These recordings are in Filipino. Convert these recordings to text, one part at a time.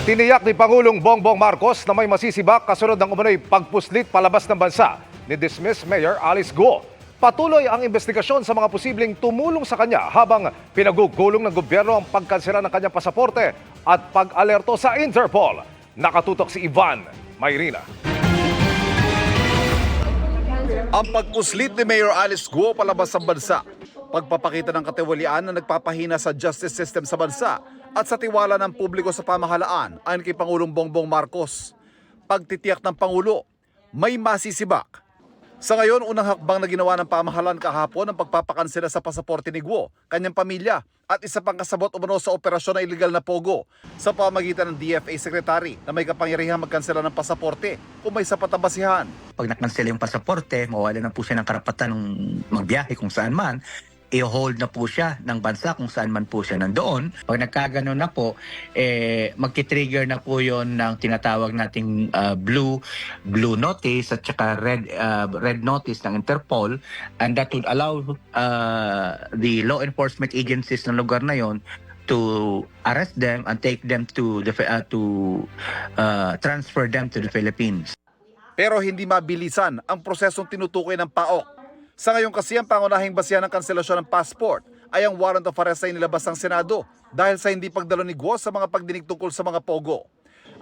Tiniyak ni Pangulong Bongbong Marcos na may masisibak kasunod ng umano'y pagpuslit palabas ng bansa ni dismissed Mayor Alice Guo. Patuloy ang investigasyon sa mga posibleng tumulong sa kanya habang pinagugulong ng gobyerno ang pagkansela ng kanyang pasaporte at pag-alerto sa Interpol. Nakatutok si Ivan Mayrina. Ang pagpuslit ni Mayor Alice Guo palabas ng bansa, pagpapakita ng katiwalian na nagpapahina sa justice system sa bansa at sa tiwala ng publiko sa pamahalaan ayon kay Pangulong Bongbong Marcos. Pagtitiyak ng Pangulo, may masisibak. Sa ngayon, unang hakbang na ginawa ng pamahalaan kahapon ang pagpapakansela sa pasaporte ni Guo, kanyang pamilya at isa pang kasabot umano sa operasyon na iligal na pogo sa pamagitan ng DFA Secretary na may kapangyarihang magkansela ng pasaporte kung may sapat na basihan. Pag nakansela yung pasaporte, mawala na po siya ng karapatan ng magbiyahe kung saan man, i-hold na po siya ng bansa kung saan man po siya nandoon. Pag nagkaganon na po, magti-trigger na po yon ng tinatawag nating blue notice at saka red notice ng Interpol, and that would allow the law enforcement agencies ng lugar na yon to arrest them and take them to transfer them to the Philippines. Pero hindi mabilisan ang prosesong tinutukoy ng PAOK. Sa ngayon kasi ang pangunahing basihan ng kanselasyon ng passport ay ang warrant of arrest na inilabas ng Senado dahil sa hindi pagdalo ni Guo sa mga pagdinig tungkol sa mga pogo.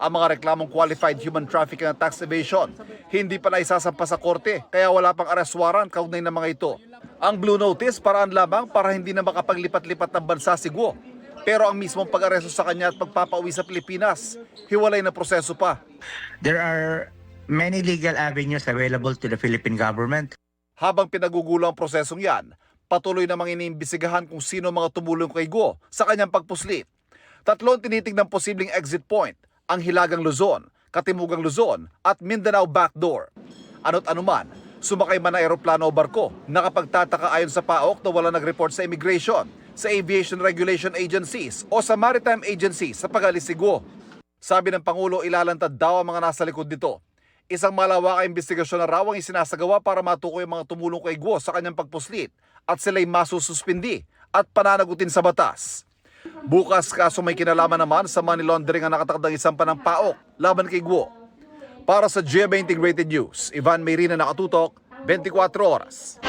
Ang mga reklamong qualified human trafficking at tax evasion hindi pa naisasampa sa korte kaya wala pang arrest warrant kaugnay ng mga ito. Ang blue notice paraan lamang para hindi na makapaglipat-lipat ng bansa si Guo. Pero ang mismong pag-aresto sa kanya at pagpapauwi sa Pilipinas, hiwalay na proseso pa. There are many legal avenues available to the Philippine government. Habang pinagugulo ang prosesong yan, patuloy namang iniimbisigahan kung sino mga tumulong kay Guo sa kanyang pagpuslit. Tatlong tinitignan posibleng exit point, ang Hilagang Luzon, Katimugang Luzon at Mindanao Backdoor. Ano't anuman, sumakay man na eroplano o barko, nakapagtataka ayon sa PAOK na wala nag-report sa immigration, sa aviation regulation agencies o sa maritime agencies sa pag-alis si Guo. Sabi ng Pangulo, ilalantad daw ang mga nasa likod nito. Isang malawakang investigasyon na raw ang isinasagawa para matukoy ang mga tumulong kay Guo sa kanyang pagpuslit at sila'y masususpindi at pananagutin sa batas. Bukas kaso may kinalaman naman sa money laundering ang nakatakdang isampa ng PAOK laban kay Guo. Para sa GMA Integrated News, Ivan Mayrina, nakatutok, 24 oras.